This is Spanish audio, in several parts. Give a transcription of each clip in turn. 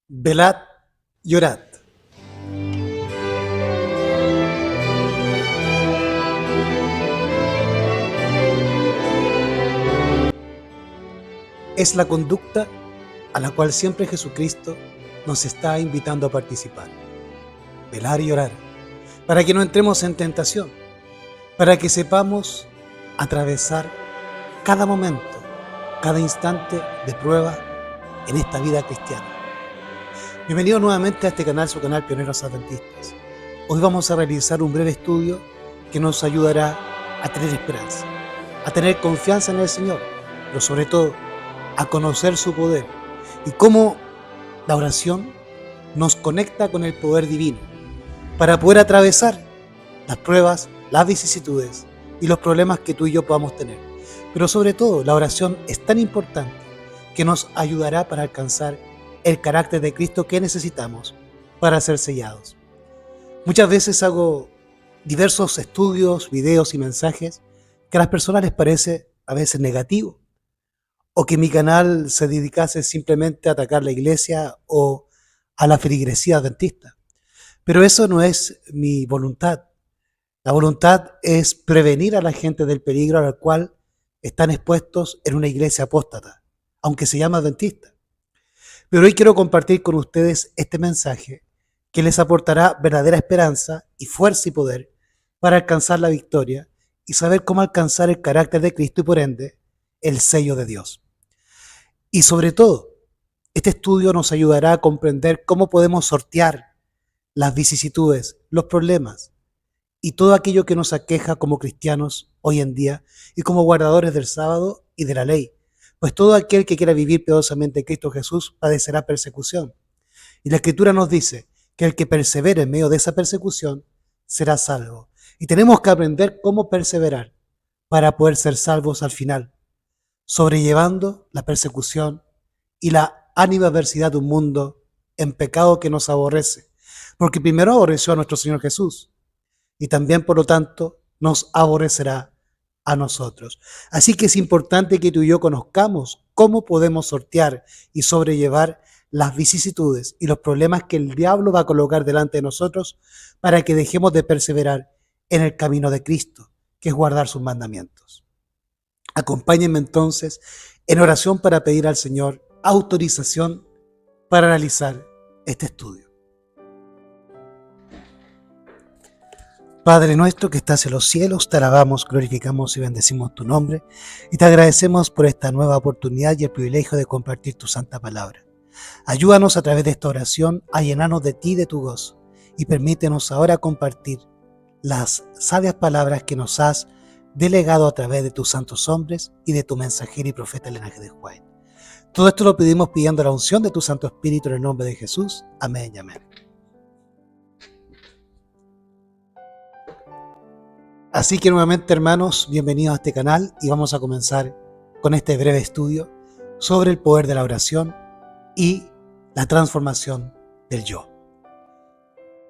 Velad y orad. Es la conducta a la cual siempre Jesucristo nos está invitando a participar. Velar y orar, para que no entremos en tentación, para que sepamos atravesar cada momento, cada instante de prueba en esta vida cristiana. Bienvenido nuevamente a este canal, su canal Pioneros Adventistas. Hoy vamos a realizar un breve estudio que nos ayudará a tener esperanza, a tener confianza en el Señor, pero sobre todo a conocer su poder y cómo la oración nos conecta con el poder divino para poder atravesar las pruebas, las vicisitudes y los problemas que tú y yo podamos tener. Pero sobre todo, la oración es tan importante que nos ayudará para alcanzar el carácter de Cristo que necesitamos para ser sellados. Muchas veces hago diversos estudios, videos y mensajes que a las personas les parece a veces negativo, o que mi canal se dedicase simplemente a atacar la iglesia o a la feligresía adventista. Pero eso no es mi voluntad. La voluntad es prevenir a la gente del peligro al cual están expuestos en una iglesia apóstata, aunque se llama adventista. Pero hoy quiero compartir con ustedes este mensaje que les aportará verdadera esperanza y fuerza y poder para alcanzar la victoria y saber cómo alcanzar el carácter de Cristo y por ende el sello de Dios. Y sobre todo, este estudio nos ayudará a comprender cómo podemos sortear las vicisitudes, los problemas y todo aquello que nos aqueja como cristianos hoy en día y como guardadores del sábado y de la ley. Pues todo aquel que quiera vivir piadosamente en Cristo Jesús padecerá persecución. Y la Escritura nos dice que el que persevere en medio de esa persecución será salvo. Y tenemos que aprender cómo perseverar para poder ser salvos al final, sobrellevando la persecución y la animadversidad de un mundo en pecado que nos aborrece. Porque primero aborreció a nuestro Señor Jesús y también, por lo tanto, nos aborrecerá a nosotros. Así que es importante que tú y yo conozcamos cómo podemos sortear y sobrellevar las vicisitudes y los problemas que el diablo va a colocar delante de nosotros para que dejemos de perseverar en el camino de Cristo, que es guardar sus mandamientos. Acompáñenme entonces en oración para pedir al Señor autorización para realizar este estudio. Padre nuestro que estás en los cielos, te alabamos, glorificamos y bendecimos tu nombre y te agradecemos por esta nueva oportunidad y el privilegio de compartir tu santa palabra. Ayúdanos a través de esta oración a llenarnos de ti y de tu gozo y permítenos ahora compartir las sabias palabras que nos has delegado a través de tus santos hombres y de tu mensajero y profeta Elena G. de White. Todo esto lo pedimos pidiendo la unción de tu Santo Espíritu en el nombre de Jesús. Amén y amén. Así que nuevamente, hermanos, bienvenidos a este canal y vamos a comenzar con este breve estudio sobre el poder de la oración y la transformación del yo.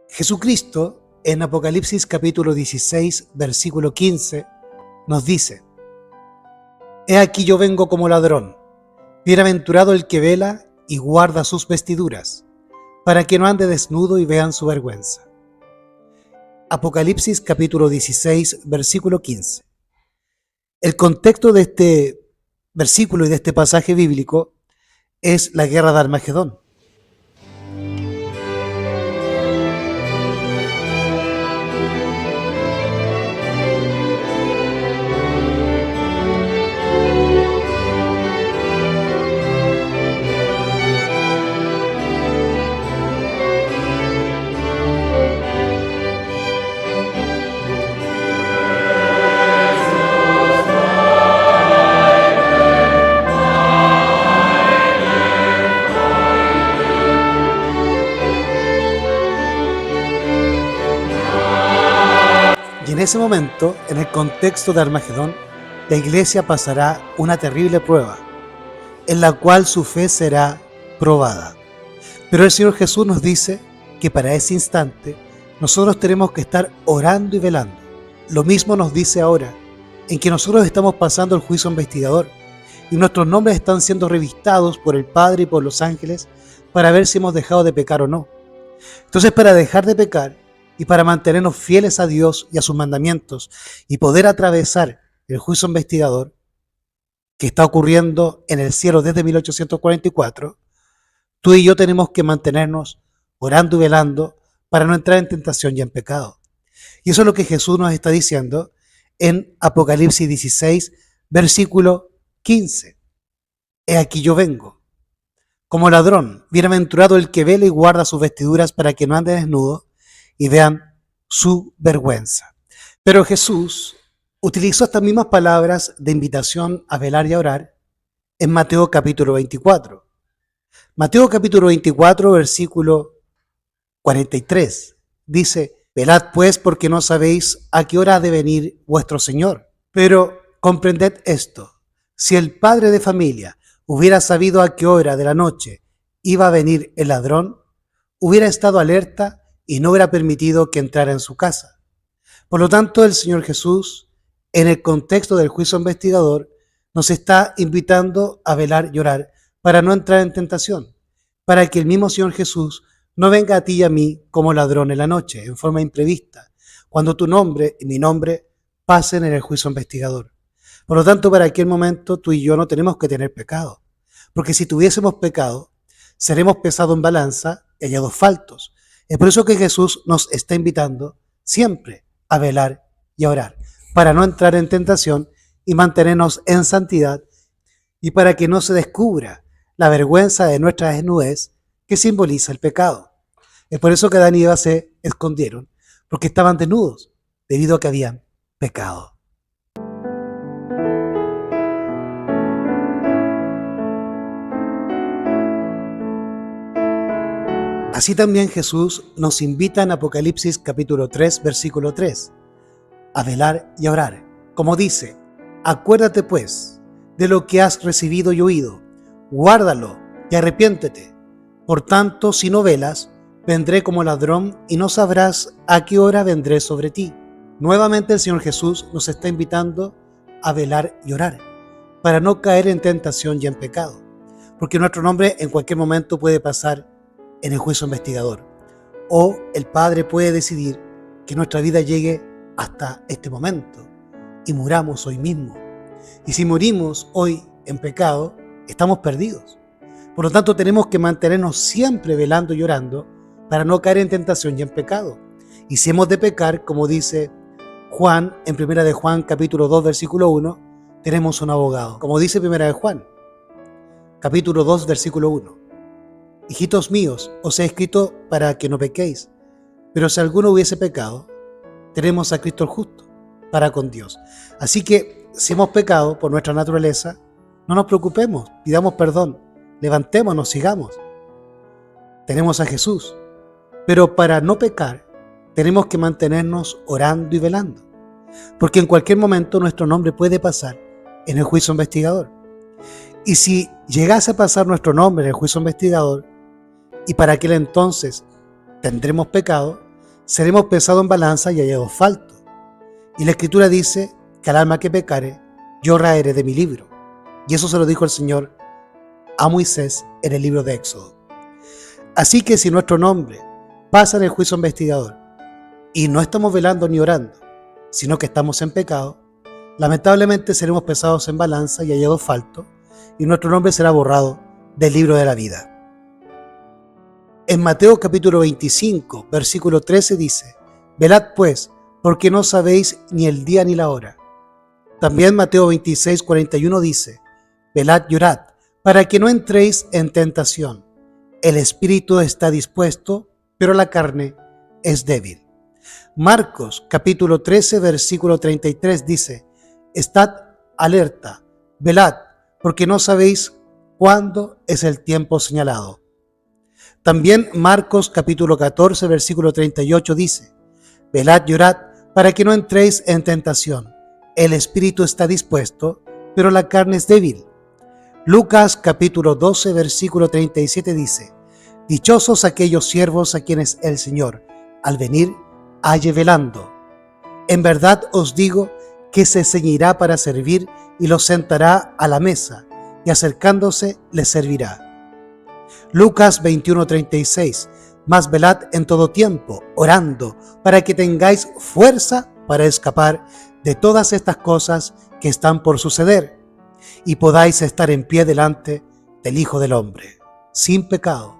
Jesucristo, en Apocalipsis capítulo 16, versículo 15, nos dice: He aquí yo vengo como ladrón, bienaventurado el que vela y guarda sus vestiduras, para que no ande desnudo y vean su vergüenza. Apocalipsis capítulo 16, versículo 15. El contexto de este versículo y de este pasaje bíblico es la guerra de Armagedón. Y en ese momento, en el contexto de Armagedón, la iglesia pasará una terrible prueba, en la cual su fe será probada. Pero el Señor Jesús nos dice que para ese instante nosotros tenemos que estar orando y velando. Lo mismo nos dice ahora, en que nosotros estamos pasando el juicio investigador y nuestros nombres están siendo revistados por el Padre y por los ángeles para ver si hemos dejado de pecar o no. Entonces, para dejar de pecar y para mantenernos fieles a Dios y a sus mandamientos y poder atravesar el juicio investigador que está ocurriendo en el cielo desde 1844, tú y yo tenemos que mantenernos orando y velando para no entrar en tentación y en pecado. Y eso es lo que Jesús nos está diciendo en Apocalipsis 16, versículo 15. He aquí yo vengo como ladrón, bienaventurado el que vela y guarda sus vestiduras para que no ande desnudo y vean su vergüenza. Pero Jesús utilizó estas mismas palabras de invitación a velar y a orar en Mateo capítulo 24. Mateo capítulo 24, versículo 43, dice: velad pues, porque no sabéis a qué hora ha de venir vuestro Señor. Pero comprended esto: si el padre de familia hubiera sabido a qué hora de la noche iba a venir el ladrón, hubiera estado alerta y no hubiera permitido que entrara en su casa. Por lo tanto, el Señor Jesús, en el contexto del juicio investigador, nos está invitando a velar y orar para no entrar en tentación, para que el mismo Señor Jesús no venga a ti y a mí como ladrón en la noche, en forma imprevista, cuando tu nombre y mi nombre pasen en el juicio investigador. Por lo tanto, para aquel momento tú y yo no tenemos que tener pecado, porque si tuviésemos pecado, seremos pesados en balanza y hallados faltos. Es por eso que Jesús nos está invitando siempre a velar y a orar, para no entrar en tentación y mantenernos en santidad, y para que no se descubra la vergüenza de nuestra desnudez que simboliza el pecado. Es por eso que Adán y Eva se escondieron, porque estaban desnudos, debido a que habían pecado. Así también Jesús nos invita en Apocalipsis capítulo 3, versículo 3, a velar y a orar. Como dice: acuérdate pues de lo que has recibido y oído, guárdalo y arrepiéntete. Por tanto, si no velas, vendré como ladrón y no sabrás a qué hora vendré sobre ti. Nuevamente el Señor Jesús nos está invitando a velar y orar, para no caer en tentación y en pecado, porque nuestro nombre en cualquier momento puede pasar en el juicio investigador, o el Padre puede decidir que nuestra vida llegue hasta este momento y muramos hoy mismo. Y si morimos hoy en pecado, estamos perdidos. Por lo tanto, tenemos que mantenernos siempre velando y orando para no caer en tentación y en pecado. Y si hemos de pecar, como dice Juan en 1 de Juan capítulo 2 versículo 1, tenemos un abogado. Como dice 1 de Juan capítulo 2 versículo 1. Hijitos míos, os he escrito para que no pequéis, pero si alguno hubiese pecado, tenemos a Cristo el justo para con Dios. Así que si hemos pecado por nuestra naturaleza, no nos preocupemos, pidamos perdón, levantémonos, sigamos. Tenemos a Jesús, pero para no pecar tenemos que mantenernos orando y velando, porque en cualquier momento nuestro nombre puede pasar en el juicio investigador. Y si llegase a pasar nuestro nombre en el juicio investigador, y para aquel entonces tendremos pecado, seremos pesados en balanza y hallados faltos. Y la Escritura dice que al alma que pecare, yo raeré de mi libro. Y eso se lo dijo el Señor a Moisés en el libro de Éxodo. Así que si nuestro nombre pasa en el juicio investigador y no estamos velando ni orando, sino que estamos en pecado, lamentablemente seremos pesados en balanza y hallados faltos, y nuestro nombre será borrado del libro de la vida. En Mateo capítulo 25, versículo 13 dice: velad pues, porque no sabéis ni el día ni la hora. También Mateo 26, 41 dice: velad y orad, para que no entréis en tentación. El espíritu está dispuesto, pero la carne es débil. Marcos capítulo 13, versículo 33 dice: estad alerta, velad, porque no sabéis cuándo es el tiempo señalado. También Marcos capítulo 14, versículo 38 dice: velad y orad para que no entréis en tentación. El espíritu está dispuesto, pero la carne es débil. Lucas capítulo 12, versículo 37 dice: dichosos aquellos siervos a quienes el Señor, al venir, halle velando. En verdad os digo que se ceñirá para servir y los sentará a la mesa, y acercándose les servirá. Lucas 21:36. Mas velad en todo tiempo, orando, para que tengáis fuerza para escapar de todas estas cosas que están por suceder, y podáis estar en pie delante del Hijo del Hombre, sin pecado.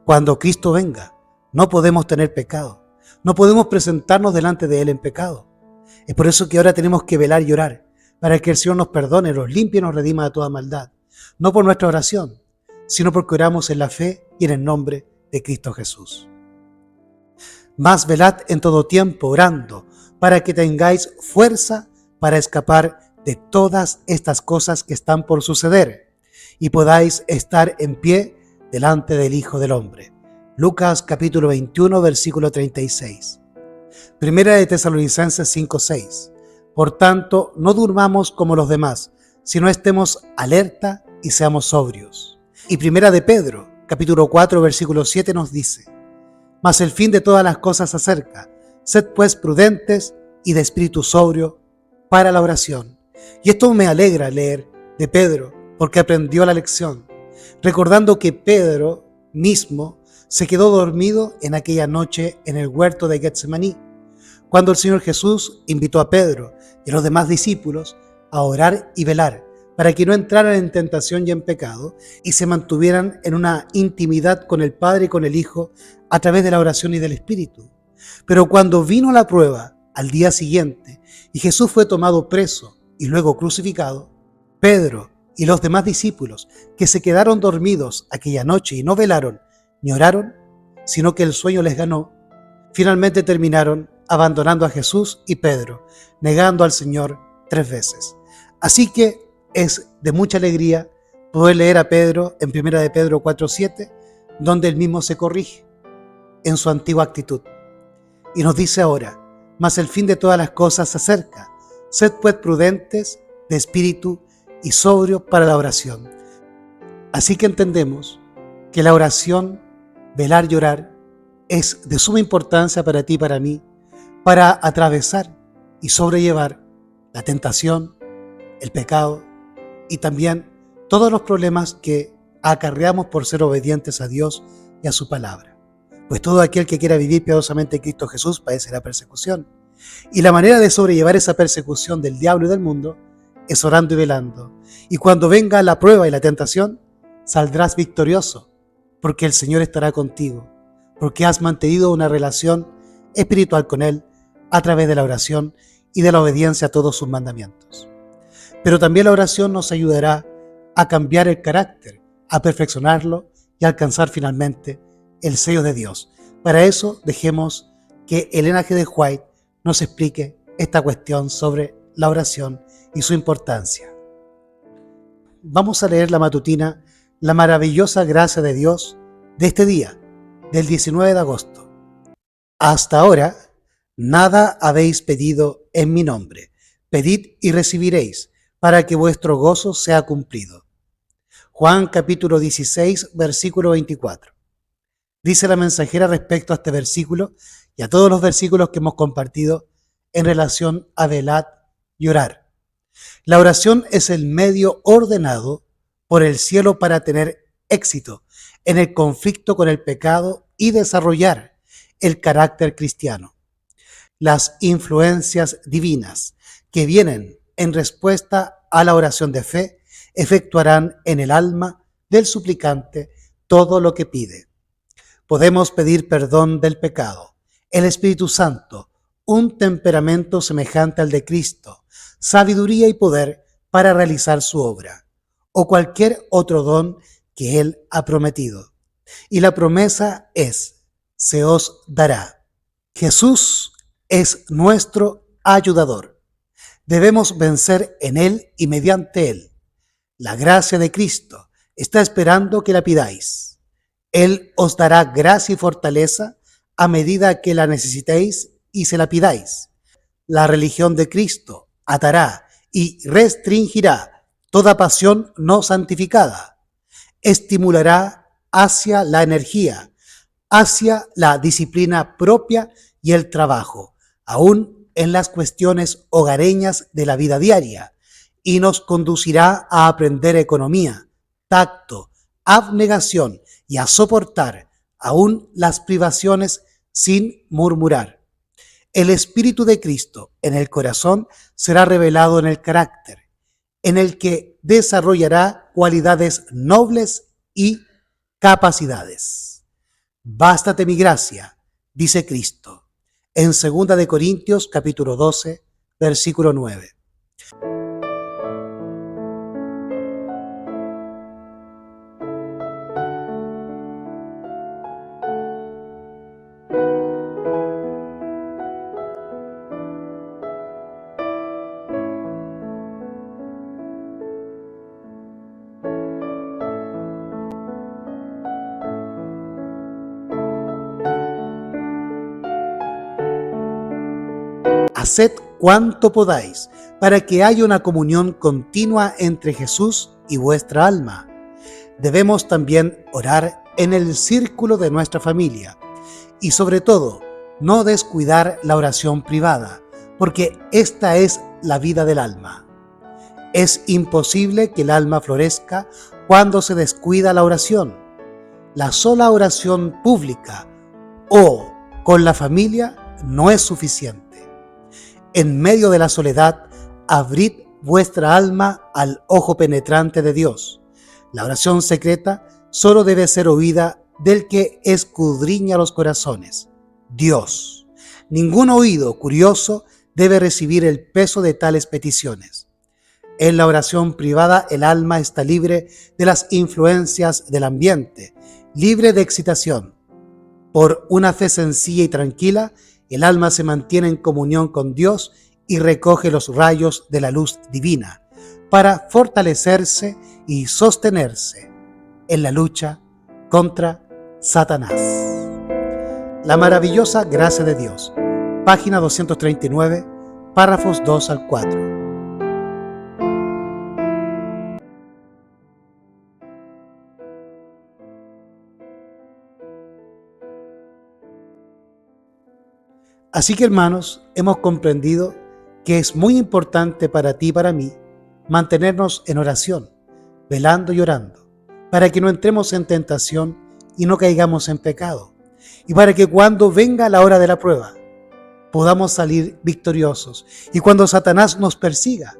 Cuando Cristo venga, no podemos tener pecado, no podemos presentarnos delante de Él en pecado. Es por eso que ahora tenemos que velar y orar, para que el Señor nos perdone, nos limpie y nos redima de toda maldad, no por nuestra oración, sino porque oramos en la fe y en el nombre de Cristo Jesús. Mas velad en todo tiempo orando, para que tengáis fuerza para escapar de todas estas cosas que están por suceder, y podáis estar en pie delante del Hijo del Hombre. Lucas capítulo 21, versículo 36. Primera de Tesalonicenses 5:6. Por tanto, no durmamos como los demás, sino estemos alerta y seamos sobrios. Y Primera de Pedro, capítulo 4, versículo 7 nos dice: Mas el fin de todas las cosas se acerca. Sed pues prudentes y de espíritu sobrio para la oración. Y esto me alegra leer de Pedro, porque aprendió la lección, recordando que Pedro mismo se quedó dormido en aquella noche en el huerto de Getsemaní, cuando el Señor Jesús invitó a Pedro y a los demás discípulos a orar y velar, para que no entraran en tentación y en pecado, y se mantuvieran en una intimidad con el Padre y con el Hijo a través de la oración y del Espíritu. Pero cuando vino la prueba al día siguiente y Jesús fue tomado preso y luego crucificado, Pedro y los demás discípulos que se quedaron dormidos aquella noche y no velaron ni oraron, sino que el sueño les ganó, finalmente terminaron abandonando a Jesús y Pedro, negando al Señor 3 veces. Así que es de mucha alegría poder leer a Pedro en 1 de Pedro 4:7, donde él mismo se corrige en su antigua actitud. Y nos dice ahora: mas el fin de todas las cosas se acerca. Sed pues prudentes, de espíritu y sobrios para la oración. Así que entendemos que la oración, velar y orar, es de suma importancia para ti y para mí, para atravesar y sobrellevar la tentación, el pecado y también todos los problemas que acarreamos por ser obedientes a Dios y a su palabra. Pues todo aquel que quiera vivir piadosamente en Cristo Jesús padecerá persecución. Y la manera de sobrellevar esa persecución del diablo y del mundo es orando y velando. Y cuando venga la prueba y la tentación, saldrás victorioso, porque el Señor estará contigo, porque has mantenido una relación espiritual con Él a través de la oración y de la obediencia a todos sus mandamientos. Pero también la oración nos ayudará a cambiar el carácter, a perfeccionarlo y a alcanzar finalmente el sello de Dios. Para eso dejemos que Elena G. de White nos explique esta cuestión sobre la oración y su importancia. Vamos a leer la matutina La maravillosa gracia de Dios de este día, del 19 de agosto. Hasta ahora, nada habéis pedido en mi nombre. Pedid y recibiréis, para que vuestro gozo sea cumplido. Juan capítulo 16, versículo 24. Dice la mensajera respecto a este versículo y a todos los versículos que hemos compartido en relación a velar y orar. La oración es el medio ordenado por el cielo para tener éxito en el conflicto con el pecado y desarrollar el carácter cristiano. Las influencias divinas que vienen en respuesta a la oración de fe efectuarán en el alma del suplicante todo lo que pide. Podemos pedir perdón del pecado, el Espíritu Santo, un temperamento semejante al de Cristo, sabiduría y poder para realizar su obra, o cualquier otro don que Él ha prometido. Y la promesa es: se os dará. Jesús es nuestro ayudador. Debemos vencer en Él y mediante Él. La gracia de Cristo está esperando que la pidáis. Él os dará gracia y fortaleza a medida que la necesitéis y se la pidáis. La religión de Cristo atará y restringirá toda pasión no santificada. Estimulará hacia la energía, hacia la disciplina propia y el trabajo, aún en las cuestiones hogareñas de la vida diaria, y nos conducirá a aprender economía, tacto, abnegación y a soportar aún las privaciones sin murmurar. El Espíritu de Cristo en el corazón será revelado en el carácter, en el que desarrollará cualidades nobles y capacidades. Bástate mi gracia, dice Cristo, en 2 Corintios capítulo 12, versículo 9. Haced cuanto podáis para que haya una comunión continua entre Jesús y vuestra alma. Debemos también orar en el círculo de nuestra familia y sobre todo no descuidar la oración privada, porque esta es la vida del alma. Es imposible que el alma florezca cuando se descuida la oración. La sola oración pública o con la familia no es suficiente. En medio de la soledad, abrid vuestra alma al ojo penetrante de Dios. La oración secreta solo debe ser oída del que escudriña los corazones, Dios. Ningún oído curioso debe recibir el peso de tales peticiones. En la oración privada, el alma está libre de las influencias del ambiente, libre de excitación. Por una fe sencilla y tranquila, el alma se mantiene en comunión con Dios y recoge los rayos de la luz divina para fortalecerse y sostenerse en la lucha contra Satanás. La maravillosa gracia de Dios, página 239, párrafos 2 al 4. Así que, hermanos, hemos comprendido que es muy importante para ti y para mí mantenernos en oración, velando y orando, para que no entremos en tentación y no caigamos en pecado, y para que cuando venga la hora de la prueba podamos salir victoriosos, y cuando Satanás nos persiga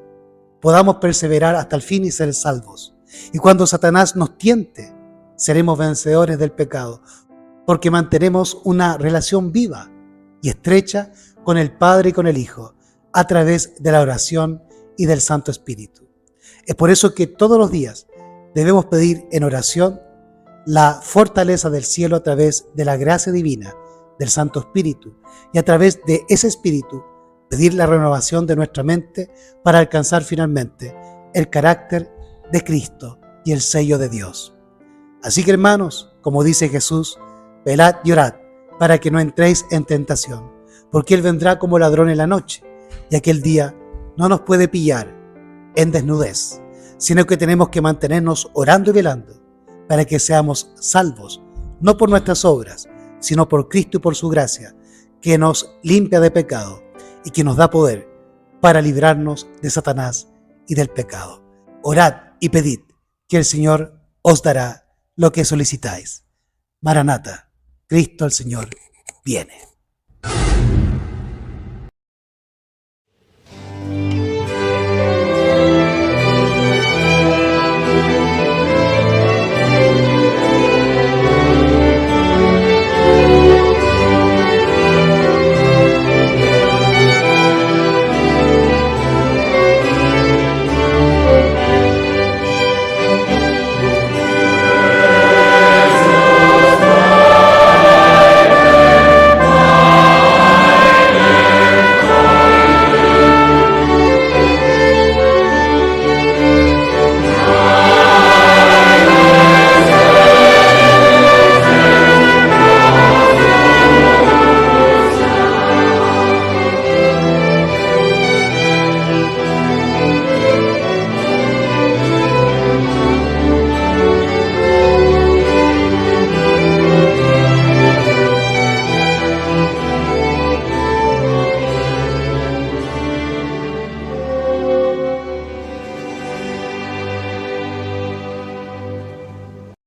podamos perseverar hasta el fin y ser salvos, y cuando Satanás nos tiente seremos vencedores del pecado, porque mantenemos una relación viva y estrecha con el Padre y con el Hijo a través de la oración y del Santo Espíritu. Es por eso que todos los días debemos pedir en oración la fortaleza del cielo a través de la gracia divina del Santo Espíritu, y a través de ese Espíritu pedir la renovación de nuestra mente para alcanzar finalmente el carácter de Cristo y el sello de Dios. Así que, hermanos, como dice Jesús, velad y orad para que no entréis en tentación, porque Él vendrá como ladrón en la noche, y aquel día no nos puede pillar en desnudez, sino que tenemos que mantenernos orando y velando para que seamos salvos, no por nuestras obras, sino por Cristo y por su gracia, que nos limpia de pecado y que nos da poder para librarnos de Satanás y del pecado. Orad y pedid, que el Señor os dará lo que solicitáis. Maranata, Cristo el Señor viene.